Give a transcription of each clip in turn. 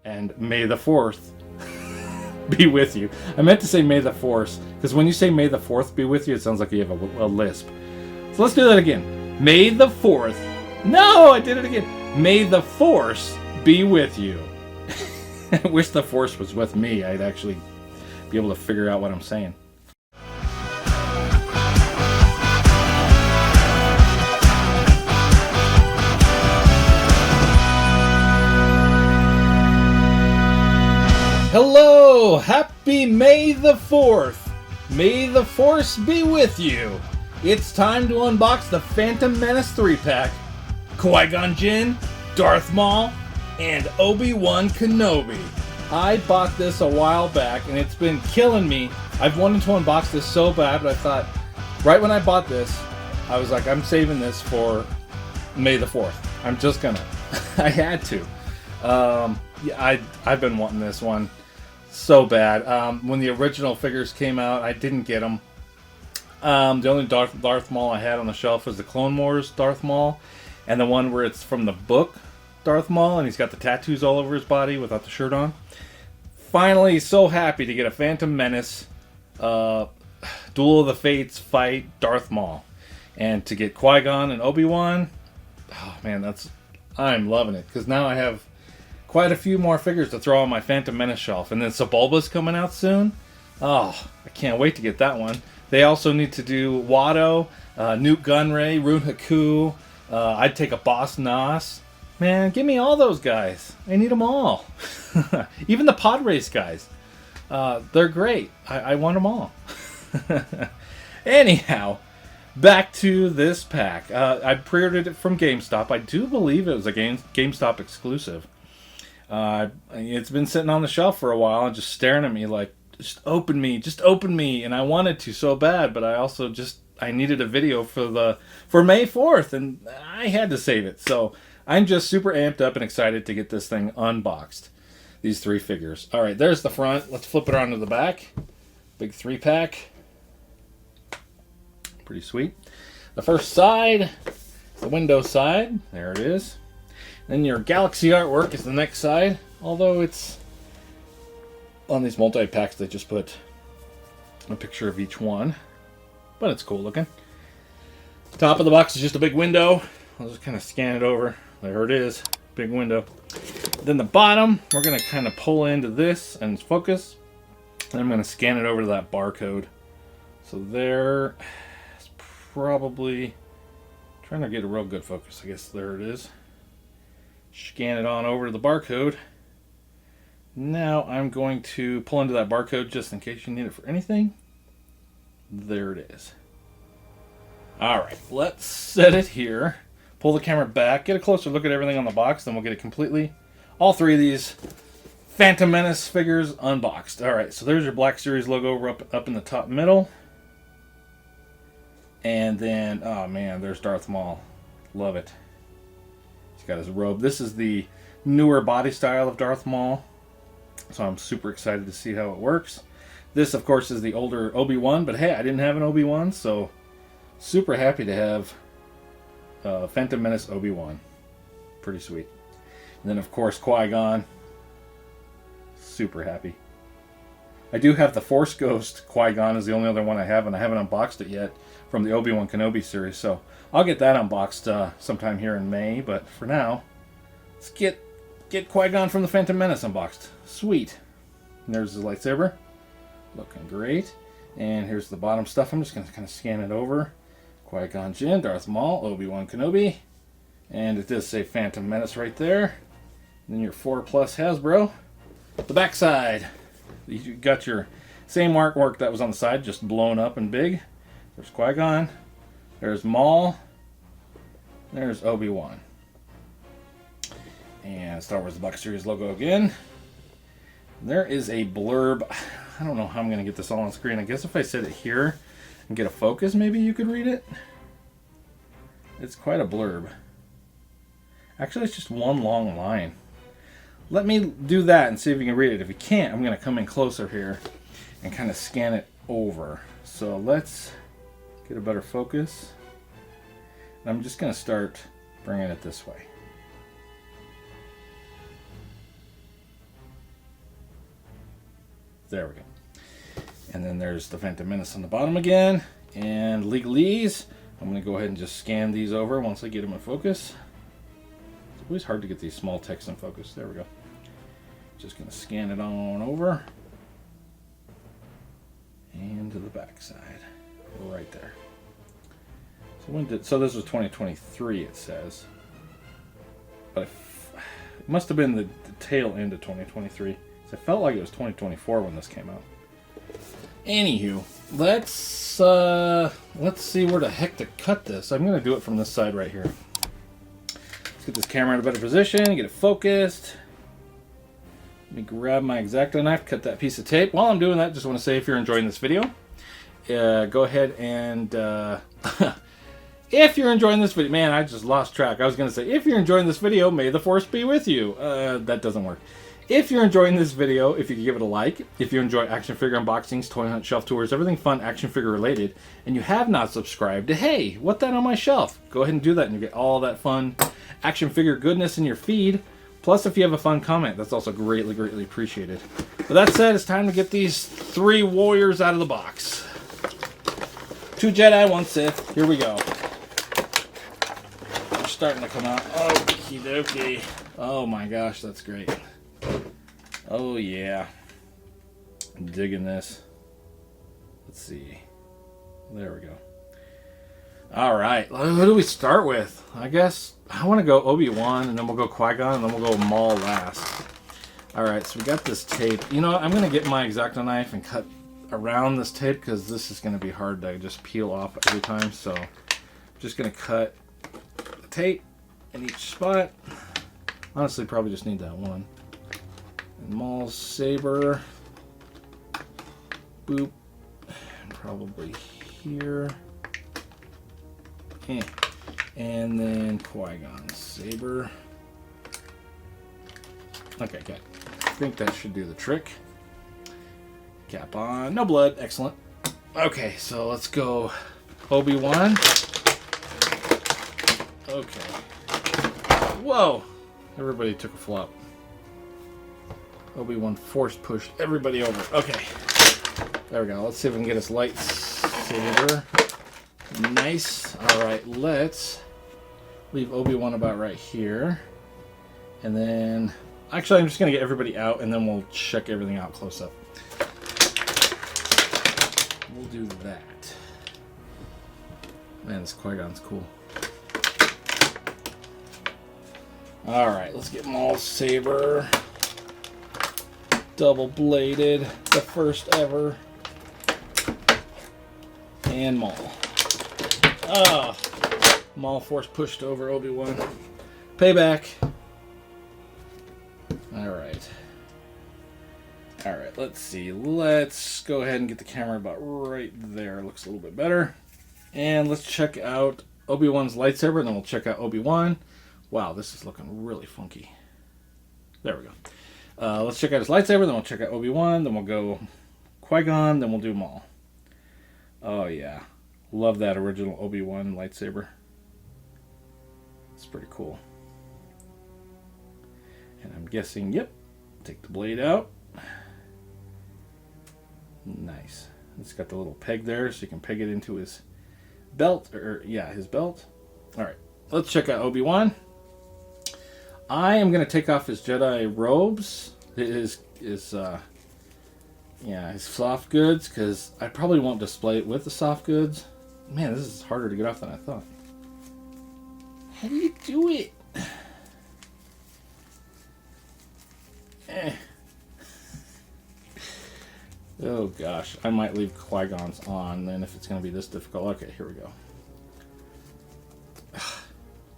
and may the 4th be with you. I meant to say may the Force, because when you say may the 4th be with you, it sounds like you have a lisp. So let's do that again. May the 4th. No, I did it again. May the Force be with you. I wish the Force was with me. I'd actually be able to figure out what I'm saying. Hello! Happy May the 4th! May the Force be with you! It's time to unbox the Phantom Menace 3-pack. Qui-Gon Jinn, Darth Maul, and Obi-Wan Kenobi. I bought this a while back and it's been killing me. I've wanted to unbox this so bad, but I thought, right when I bought this, I was like, I'm saving this for May the 4th. I'm just gonna. I had to. Yeah, I've been wanting this one so bad. When the original figures came out, I didn't get them. The only Darth Maul I had on the shelf was the Clone Wars Darth Maul, and the one where it's from the book Darth Maul, and he's got the tattoos all over his body without the shirt on. Finally, so happy to get a Phantom Menace Duel of the Fates fight Darth Maul, and to get Qui-Gon and Obi-Wan. Oh man, I'm loving it, because now I have quite a few more figures to throw on my Phantom Menace shelf. And then Sebulba's coming out soon. Oh, I can't wait to get that one. They also need to do Watto, Newt Gunray, Rune Haku. I'd take a Boss Nass. Man, give me all those guys. I need them all. Even the Pod Race guys. They're great. I want them all. Anyhow, back to this pack. I pre-ordered it from GameStop. I do believe it was a GameStop exclusive. It's been sitting on the shelf for a while and just staring at me like, just open me. And I wanted to so bad, but I needed a video for May 4th, and I had to save it. So I'm just super amped up and excited to get this thing unboxed. These 3 figures. All right, there's the front. Let's flip it onto the back. Big 3-pack. Pretty sweet. The first side, the window side. There it is. Then your Galaxy artwork is the next side, although it's on these multi-packs they just put a picture of each one, but it's cool looking. Top of the box is just a big window. I'll just kind of scan it over. There it is, big window. Then the bottom, we're going to kind of pull into this and focus, and I'm going to scan it over to that barcode. So there, it's probably trying to get a real good focus. I guess there it is. Scan it on over to the barcode. Now I'm going to pull into that barcode just in case you need it for anything. There it is. Alright, let's set it here. Pull the camera back, get a closer look at everything on the box, then we'll get it completely. All 3 of these Phantom Menace figures unboxed. Alright, so there's your Black Series logo up in the top middle. And then, oh man, there's Darth Maul. Love it. Got his robe. This is the newer body style of Darth Maul, so I'm super excited to see how it works. This, of course, is the older Obi-Wan, but hey, I didn't have an Obi-Wan, so super happy to have Phantom Menace Obi-Wan. Pretty sweet. And then, of course, Qui-Gon. Super happy. I do have the Force Ghost. Qui-Gon is the only other one I have, and I haven't unboxed it yet from the Obi-Wan Kenobi series, so I'll get that unboxed sometime here in May, but for now, let's get Qui-Gon from the Phantom Menace unboxed. Sweet. And there's his lightsaber. Looking great. And here's the bottom stuff. I'm just going to kind of scan it over. Qui-Gon Jinn, Darth Maul, Obi-Wan Kenobi. And it does say Phantom Menace right there. And then your 4+ HASBRO. The back side. You got your same artwork that was on the side, just blown up and big. There's Qui-Gon. There's Maul. There's Obi-Wan. And Star Wars The Black Series logo again. There is a blurb. I don't know how I'm going to get this all on screen. I guess if I set it here and get a focus, maybe you could read it. It's quite a blurb. Actually, it's just one long line. Let me do that and see if you can read it. If you can't, I'm going to come in closer here and kind of scan it over. So let's get a better focus. And I'm just going to start bringing it this way. There we go. And then there's the Phantom Menace on the bottom again. And legalese. I'm going to go ahead and just scan these over once I get them in focus. It's always hard to get these small text in focus. There we go. Just going to scan it on over. And to the back side. Right there. So this was 2023, it says. But it must have been the tail end of 2023. So I felt like it was 2024 when this came out. Anywho, let's see where the heck to cut this. I'm going to do it from this side right here. Let's get this camera in a better position, get it focused. Let me grab my X-Acto knife, cut that piece of tape. While I'm doing that, just want to say if you're enjoying this video, go ahead and... if you're enjoying this video... Man, I just lost track. I was going to say, if you're enjoying this video, may the force be with you. That doesn't work. If you're enjoying this video, if you could give it a like, if you enjoy action figure unboxings, toy hunt, shelf tours, everything fun action figure related, and you have not subscribed to Hey, What That On My Shelf, go ahead and do that and you get all that fun action figure goodness in your feed. Plus, if you have a fun comment, that's also greatly, greatly appreciated. With that said, it's time to get these 3 warriors out of the box. 2 Jedi, 1 Sith. Here we go. They're starting to come out. Okie dokie. Oh my gosh, that's great. Oh yeah, I'm digging this. Let's see. There we go. All right, who do we start with? I guess I want to go Obi-Wan, and then we'll go Qui-Gon, and then we'll go Maul last. All right, so we got this tape. You know what? I'm gonna get my X-Acto knife and cut around this tape because this is gonna be hard to just peel off every time. So I'm just gonna cut the tape in each spot. Honestly, probably just need that one. Maul's saber, boop, probably here, and then Qui-Gon's saber. Okay, good. I think that should do the trick. Cap on, no blood, excellent. Okay, so let's go Obi-Wan. Okay. Whoa, everybody took a flop. Obi-Wan force pushed everybody over. Okay. There we go. Let's see if we can get his lightsaber. Nice. Alright, let's leave Obi-Wan about right here. And then... Actually, I'm just going to get everybody out, and then we'll check everything out close up. We'll do that. Man, this Qui-Gon's cool. Alright, let's get Maul's saber. Double-bladed, the first ever. And Maul. Ah, Maul force pushed over Obi-Wan. Payback. Alright. Alright, let's see. Let's go ahead and get the camera about right there. Looks a little bit better. And let's check out Obi-Wan's lightsaber, and then we'll check out Obi-Wan. Wow, this is looking really funky. There we go. Let's check out his lightsaber, then we'll check out Obi-Wan, then we'll go Qui-Gon, then we'll do Maul. Oh yeah. Love that original Obi-Wan lightsaber. It's pretty cool. And I'm guessing, yep, take the blade out. Nice. It's got the little peg there, so you can peg it into his belt, his belt. Alright, let's check out Obi-Wan. I am going to take off his Jedi robes, his soft goods, because I probably won't display it with the soft goods. Man, this is harder to get off than I thought. How do you do it? Oh gosh, I might leave Qui-Gon's on then if it's going to be this difficult. Okay, here we go.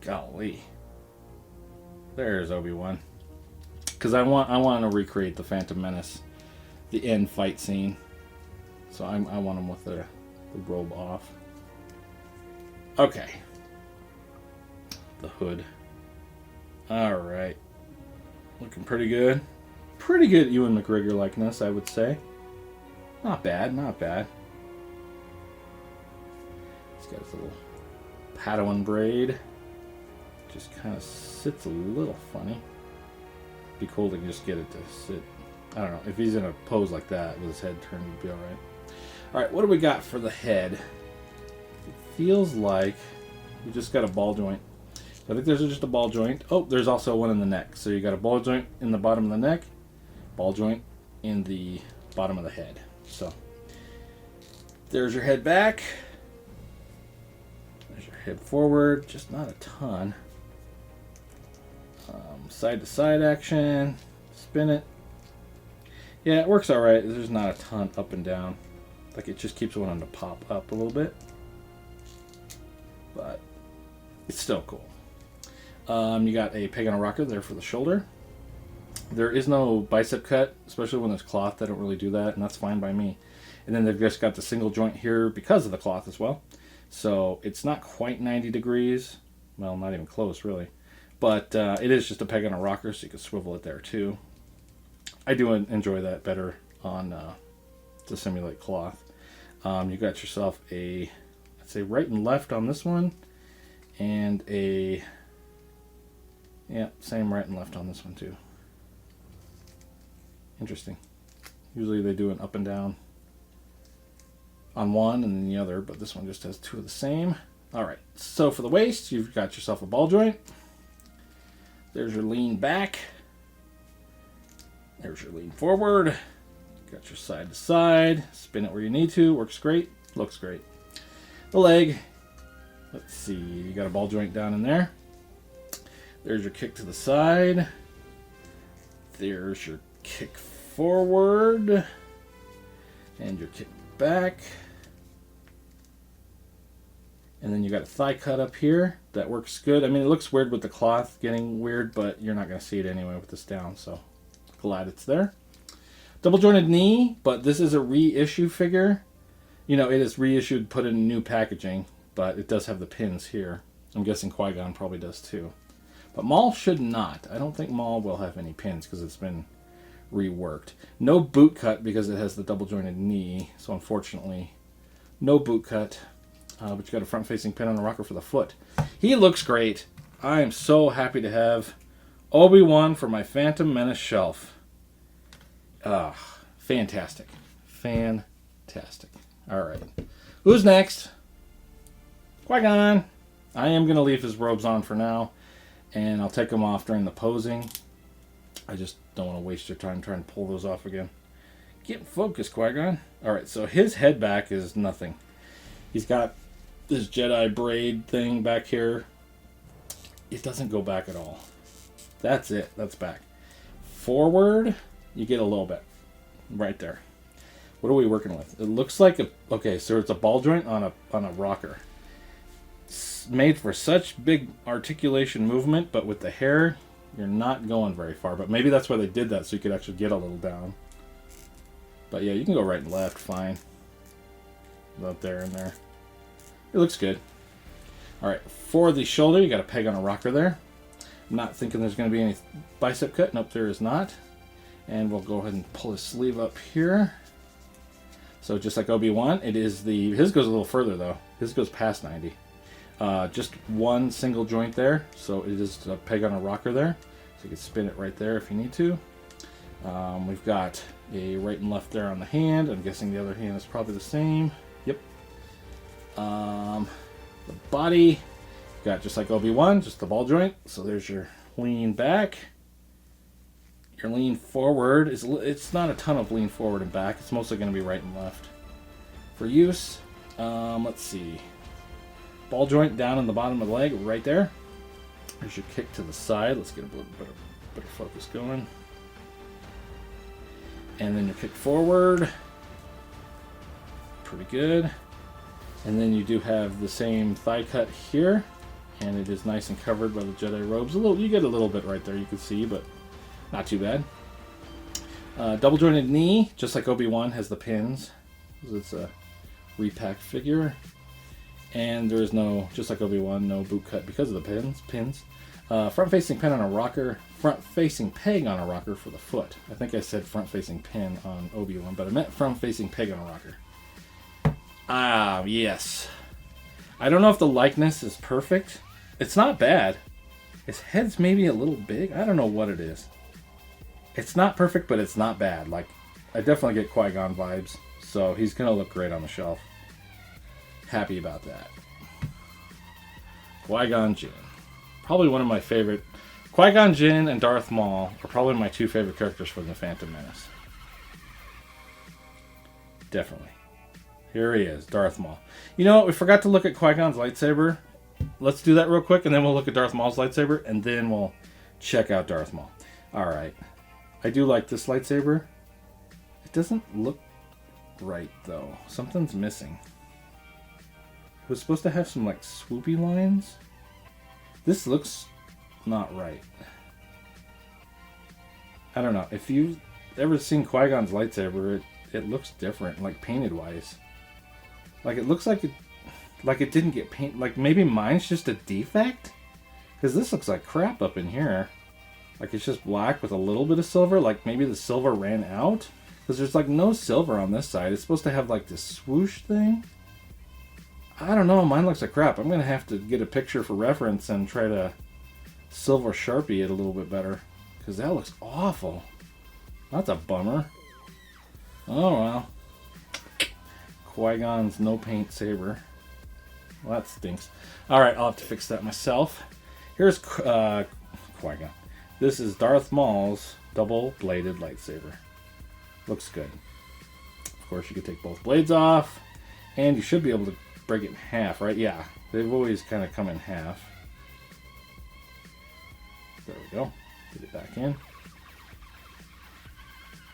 Golly. There's Obi-Wan. Because I want to recreate the Phantom Menace, the end fight scene. So I want him with the robe off. Okay. The hood. Alright. Looking pretty good. Pretty good Ewan McGregor likeness, I would say. Not bad, not bad. He's got his little Padawan braid. Just kind of sits a little funny. Be cool to just get it to sit I don't know, if he's in a pose like that with his head turned, he'd be alright. Alright, what do we got for the head? It feels like we just got a ball joint. I think there's just a ball joint. Oh, there's also one in the neck. So you got a ball joint in the bottom of the neck, ball joint in the bottom of the head. So there's your head back. There's your head forward. Just not a ton. Side to side action. Spin it. Yeah, it works alright. There's not a ton up and down. Like, it just keeps wanting to pop up a little bit. But it's still cool. You got a peg on a rocker there for the shoulder. There is no bicep cut, especially when there's cloth. They don't really do that, and that's fine by me. And then they've just got the single joint here because of the cloth as well. So it's not quite 90 degrees. Well, not even close, really. But it is just a peg on a rocker, so you can swivel it there, too. I do enjoy that better on to simulate cloth. You got yourself a, I'd say, right and left on this one. And a... yeah, same right and left on this one too. Interesting. Usually they do an up and down on one and then the other, but this one just has two of the same. Alright, so for the waist, you've got yourself a ball joint. There's your lean back. There's your lean forward. Got your side to side. Spin it where you need to. Works great. Looks great. The leg. Let's see. You got a ball joint down in there. There's your kick to the side. There's your kick forward. And your kick back. And then you got a thigh cut up here. That works good. I mean, it looks weird with the cloth getting weird, but you're not going to see it anyway with this down, so glad it's there. Double jointed knee, but this is a reissue figure. You know, it is reissued, put in new packaging, but it does have the pins here. I'm guessing Qui-Gon probably does too. But Maul should not. I don't think Maul will have any pins because it's been reworked. No boot cut because it has the double jointed knee, so unfortunately, no boot cut. But you got a front-facing pin on the rocker for the foot. He looks great. I am so happy to have Obi-Wan for my Phantom Menace shelf. Fantastic. Fantastic. Alright. Who's next? Qui-Gon. I am going to leave his robes on for now, and I'll take them off during the posing. I just don't want to waste your time trying to pull those off again. Get focused, Qui-Gon. Alright, so his head back is nothing. He's got this Jedi braid thing back here. It doesn't go back at all. That's it. That's back. Forward, you get a little bit. Right there. What are we working with? It looks like a... okay, so it's a ball joint on a rocker. It's made for such big articulation movement, but with the hair, you're not going very far. But maybe that's why they did that, so you could actually get a little down. But yeah, you can go right and left, fine. About there and there. It looks good. Alright, for the shoulder, you got a peg on a rocker there. I'm not thinking there's going to be any bicep cut. Nope, there is not. And we'll go ahead and pull his sleeve up here. So just like Obi-Wan, it is the... his goes a little further though. His goes past 90. Just one single joint there. So it is a peg on a rocker there. So you can spin it right there if you need to. We've got a right and left there on the hand. I'm guessing the other hand is probably the same. Yep. The body, got just like Obi-Wan, just the ball joint. So there's your lean back. Your lean forward is, it's not a ton of lean forward and back. It's mostly going to be right and left for use. Let's see. Ball joint down in the bottom of the leg, right there. There's your kick to the side. Let's get a little better focus going. And then your kick forward. Pretty good. And then you do have the same thigh cut here. And it is nice and covered by the Jedi robes. A little, you get a little bit right there, you can see, but not too bad. Double jointed knee, just like Obi-Wan, has the pins. It's a repacked figure. And there is no, just like Obi-Wan, no boot cut because of the pins. Front-facing pin on a rocker. Front-facing peg on a rocker for the foot. I think I said front-facing pin on Obi-Wan, but I meant front-facing peg on a rocker. Ah, yes. I don't know if the likeness is perfect. It's not bad. His head's maybe a little big. I don't know what it is. It's not perfect, but it's not bad. Like, I definitely get Qui-Gon vibes. So he's going to look great on the shelf. Happy about that. Qui-Gon Jinn. Probably one of my favorite. Qui-Gon Jinn and Darth Maul are probably my two favorite characters from the Phantom Menace. Definitely. Here he is, Darth Maul. You know what? We forgot to look at Qui-Gon's lightsaber. Let's do that real quick, and then we'll look at Darth Maul's lightsaber, and then we'll check out Darth Maul. Alright. I do like this lightsaber. It doesn't look right, though. Something's missing. It was supposed to have some, like, swoopy lines. This looks not right. I don't know. If you've ever seen Qui-Gon's lightsaber, it looks different, like, painted-wise. Like, it looks like it didn't get painted. Like, maybe mine's just a defect? Because this looks like crap up in here. Like, it's just black with a little bit of silver. Like, maybe the silver ran out. Because there's, like, no silver on this side. It's supposed to have, like, this swoosh thing. I don't know. Mine looks like crap. I'm going to have to get a picture for reference and try to silver Sharpie it a little bit better. Because that looks awful. That's a bummer. Oh, well. Qui-Gon's no paint saber. Well, that stinks. Alright, I'll have to fix that myself. Here's Qui-Gon. This is Darth Maul's double-bladed lightsaber. Looks good. Of course, you can take both blades off. And you should be able to break it in half, right? Yeah, they've always kind of come in half. There we go. Get it back in.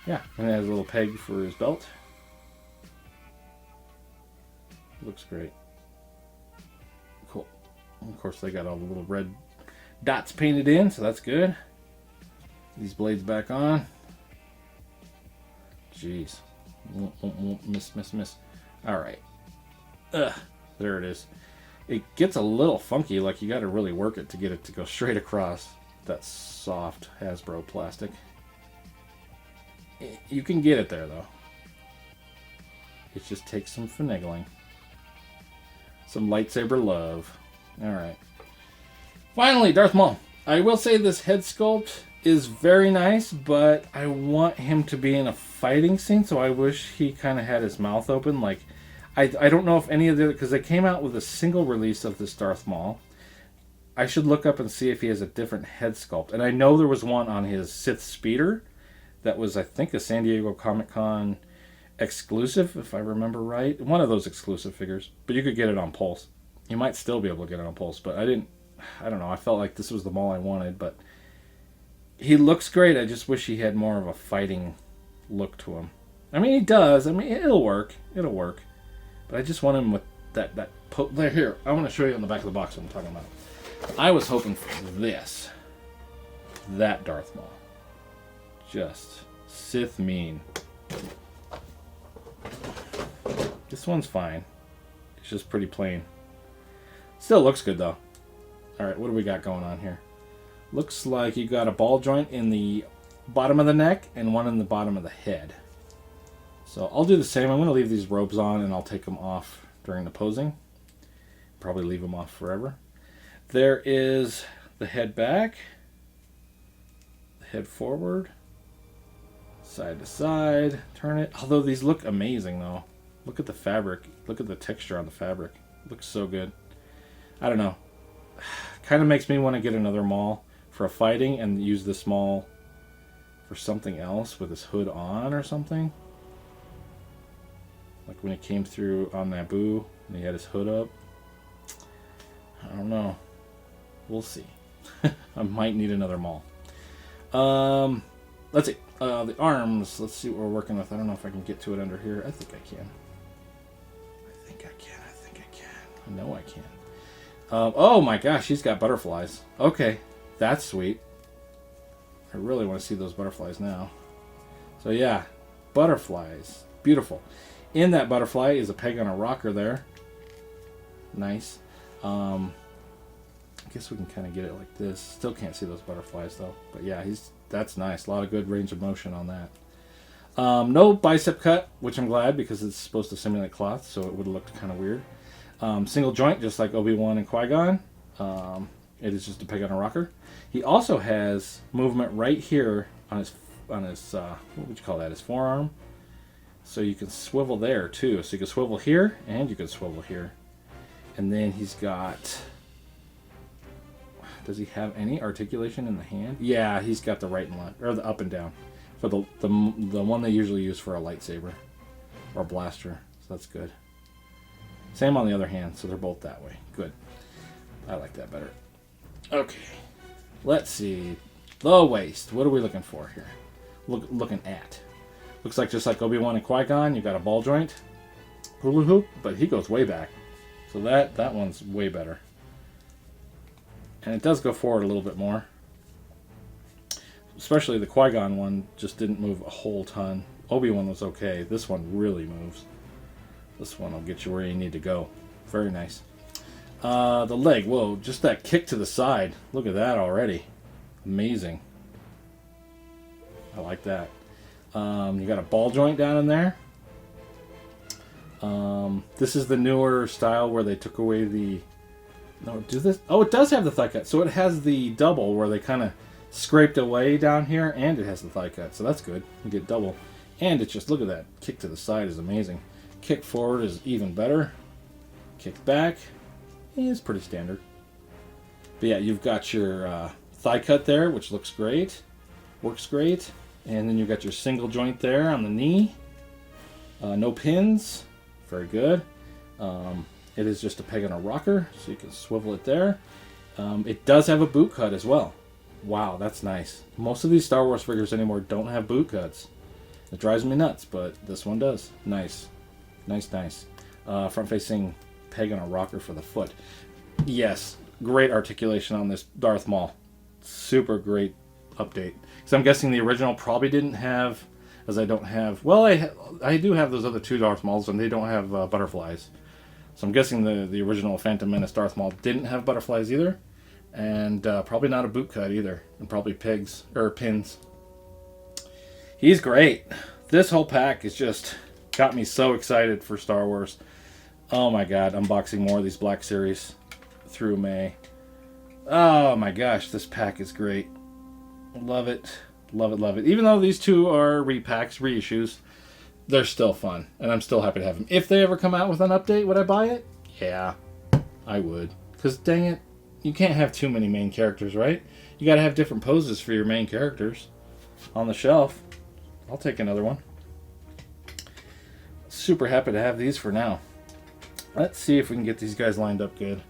Yeah, and it has a little peg for his belt. Looks great. Cool. Of course, they got all the little red dots painted in, so that's good. These blades back on. Jeez. Miss. Alright. There it is. It gets a little funky, like you got to really work it to get it to go straight across that soft HASBRO plastic. You can get it there, though. It just takes some finagling. Some lightsaber love. Alright. Finally, Darth Maul. I will say this head sculpt is very nice, but I want him to be in a fighting scene, so I wish he kind of had his mouth open. Like, I don't know if any of the... Because they came out with a single release of this Darth Maul. I should look up and see if he has a different head sculpt. And I know there was one on his Sith Speeder that was, I think, a San Diego Comic-Con exclusive, if I remember right. One of those exclusive figures. But you could get it on Pulse. You might still be able to get it on Pulse, but I don't know. I felt like this was the Maul I wanted, but he looks great. I just wish he had more of a fighting look to him. I mean, he does. I mean, it'll work. It'll work. But I just want him with that there, here, I want to show you on the back of the box what I'm talking about. I was hoping for this. That Darth Maul. Just Sith mean. This one's fine. It's just pretty plain. Still looks good, though. Alright, what do we got going on here? Looks like you got a ball joint in the bottom of the neck and one in the bottom of the head. So I'll do the same. I'm going to leave these robes on and I'll take them off during the posing. Probably leave them off forever. There is the head back, the head forward, side to side, turn it. Although these look amazing though. Look at the fabric. Look at the texture on the fabric. It looks so good. I don't know. Kind of makes me want to get another Maul for a fighting and use this Maul for something else with his hood on or something. Like when he came through on Naboo and he had his hood up. I don't know. We'll see. I might need another Maul. Let's see. The arms. Let's see what we're working with. I don't know if I can get to it under here. I think I can. I think I can. I know I can. Oh my gosh, he's got butterflies. Okay, that's sweet. I really want to see those butterflies now. So yeah, butterflies. Beautiful. In that butterfly is a peg on a rocker there. Nice. I guess we can kind of get it like this. Still can't see those butterflies though. But yeah, that's nice. A lot of good range of motion on that. No bicep cut, which I'm glad because it's supposed to simulate cloth, so it would have looked kind of weird. Single joint, just like Obi-Wan and Qui-Gon. It is just a peg on a rocker. He also has movement right here on his what would you call that? His forearm. So you can swivel there too. So you can swivel here and you can swivel here. And then he's got. Does he have any articulation in the hand? Yeah, he's got the right and left, or the up and down, for the one they usually use for a lightsaber or blaster. So that's good. Same on the other hand, so they're both that way. Good. I like that better. Okay. Let's see. The waist. What are we looking for here? Looking at. Looks like just like Obi-Wan and Qui-Gon, you got a ball joint, hula hoop, but he goes way back. So that one's way better. And it does go forward a little bit more. Especially the Qui-Gon one just didn't move a whole ton. Obi-Wan was okay. This one really moves. This one will get you where you need to go. Very nice. The leg, whoa, just that kick to the side. Look at that already. Amazing. I like that. You got a ball joint down in there. This is the newer style where they took away the... No, do this? Oh, it does have the thigh cut. So it has the double where they kind of scraped away down here, and it has the thigh cut. So that's good. You get double. And it's just, look at that. Kick to the side is amazing. Kick forward is even better. Kick back is pretty standard. But yeah, you've got your thigh cut there, which looks great. Works great. And then you've got your single joint there on the knee. No pins. Very good. It is just a peg and a rocker, so you can swivel it there. It does have a boot cut as well. Wow, that's nice. Most of these Star Wars figures anymore don't have boot cuts. It drives me nuts, but this one does. Nice. Nice, nice. Front-facing peg and a rocker for the foot. Yes, great articulation on this Darth Maul. Super great update. So I'm guessing the original probably didn't have, as I don't have... Well, I do have those other two Darth Mauls, and they don't have butterflies. So I'm guessing the original Phantom Menace Darth Maul didn't have butterflies either. And probably not a boot cut either. And probably pins. He's great. This whole pack has just got me so excited for Star Wars. Oh my god, unboxing more of these Black Series through May. Oh my gosh, this pack is great. Love it. Love it, love it. Even though these two are repacks, reissues, they're still fun. And I'm still happy to have them. If they ever come out with an update, would I buy it? Yeah, I would. Because dang it, you can't have too many main characters, right? You gotta have different poses for your main characters on the shelf. I'll take another one. Super happy to have these for now. Let's see if we can get these guys lined up good.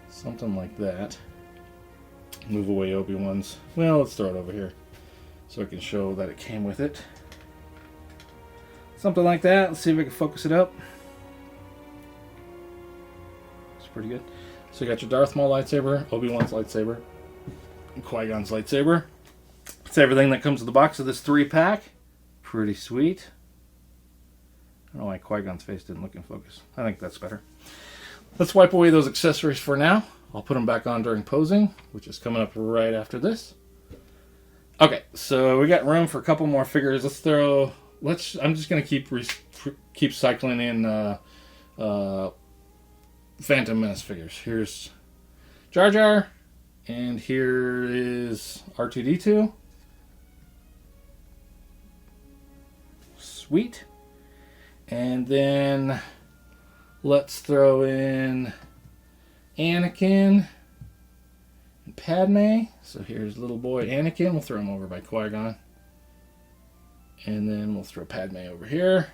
Something like that. Move away Obi-Wan's. Well, let's throw it over here so I can show that it came with it. Something like that. Let's see if I can focus it up. It's pretty good. So you got your Darth Maul lightsaber, Obi-Wan's lightsaber, and Qui-Gon's lightsaber. That's everything that comes with the box of this 3-pack. Pretty sweet. I don't know why Qui-Gon's face didn't look in focus. I think that's better. Let's wipe away those accessories for now. I'll put them back on during posing, which is coming up right after this. Okay, so we got room for a couple more figures. I'm just gonna keep cycling in Phantom Menace figures. Here's Jar Jar, and here is R2-D2. Sweet. And then let's throw in Anakin and Padme. So here's little boy Anakin. We'll throw him over by Qui-Gon. And then we'll throw Padme over here.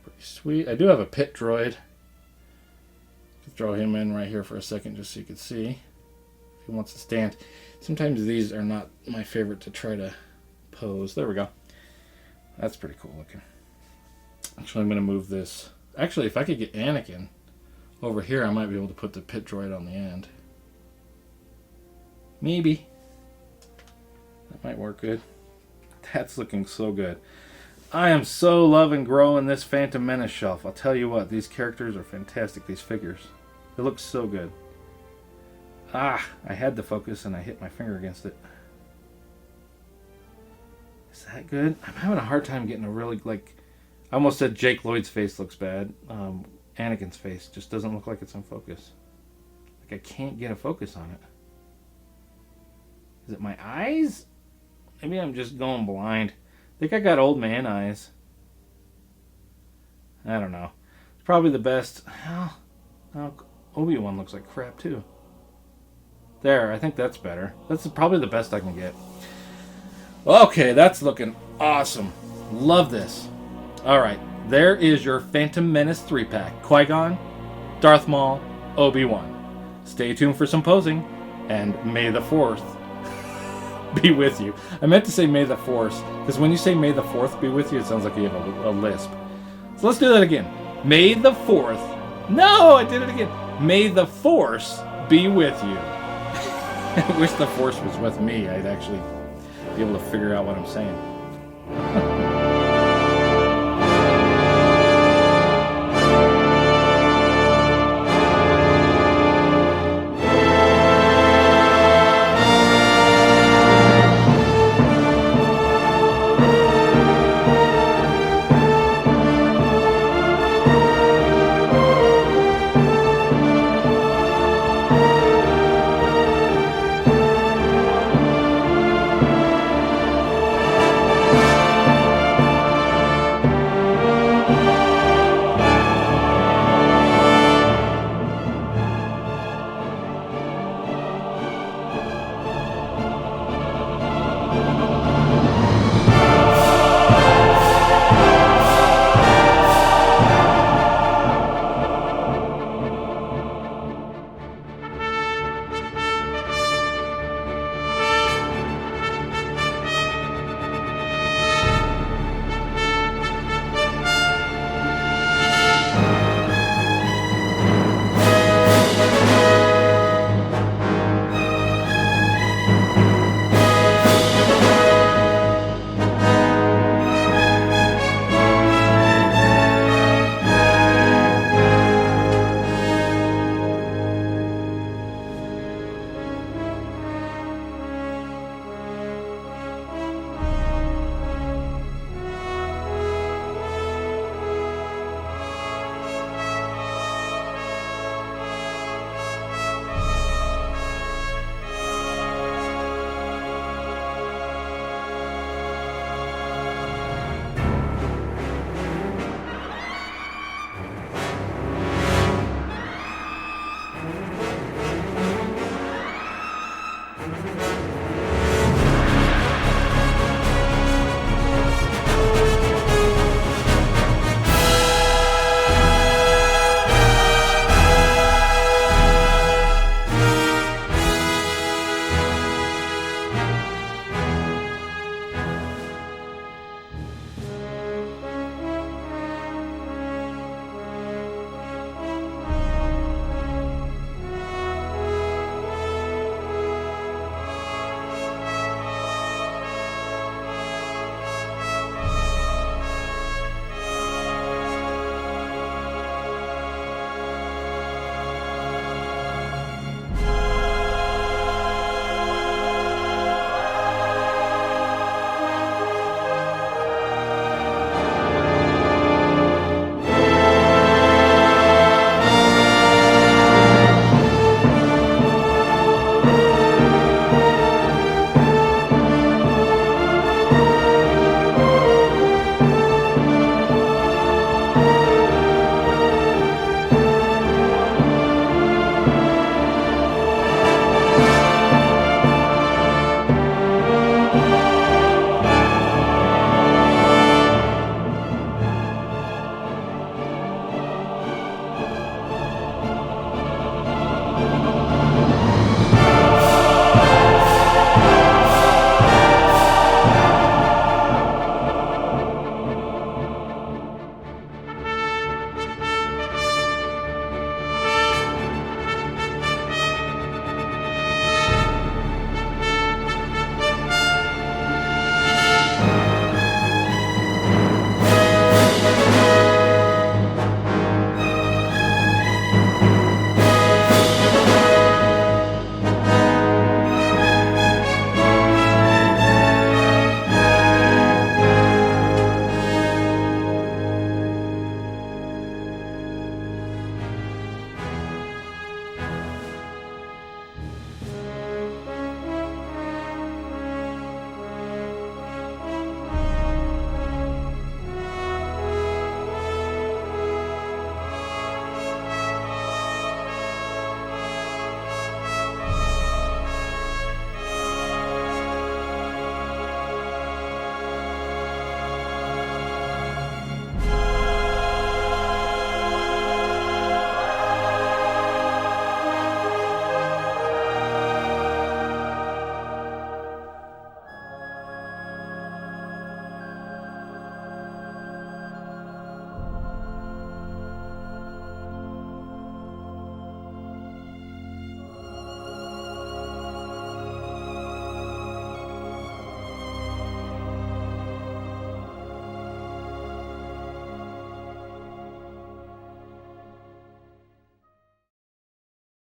Pretty sweet. I do have a pit droid. Throw him in right here for a second just so you can see if he wants to stand. Sometimes these are not my favorite to try to pose. There we go. That's pretty cool looking. Actually, I'm going to move this. Actually, if I could get Anakin over here, I might be able to put the pit droid on the end. Maybe. That might work good. That's looking so good. I am so loving growing this Phantom Menace shelf. I'll tell you what, these characters are fantastic, these figures. They look so good. I had the focus and I hit my finger against it. Is that good? I'm having a hard time getting a really, I almost said Jake Lloyd's face looks bad. Anakin's face just doesn't look like it's in focus. I can't get a focus on it. Is it my eyes? Maybe I'm just going blind. I think I got old man eyes. I don't know. It's probably the best. Oh, Obi-Wan looks like crap too. There, I think that's better. That's probably the best I can get. Okay, that's looking awesome. Love this. Alright, there is your Phantom Menace 3-pack. Qui-Gon, Darth Maul, Obi-Wan. Stay tuned for some posing, and may the 4th be with you. I meant to say may the Force, because when you say may the 4th be with you, it sounds like you have a lisp. So let's do that again. May the 4th. No, I did it again. May the Force be with you. I wish the Force was with me. I'd actually be able to figure out what I'm saying.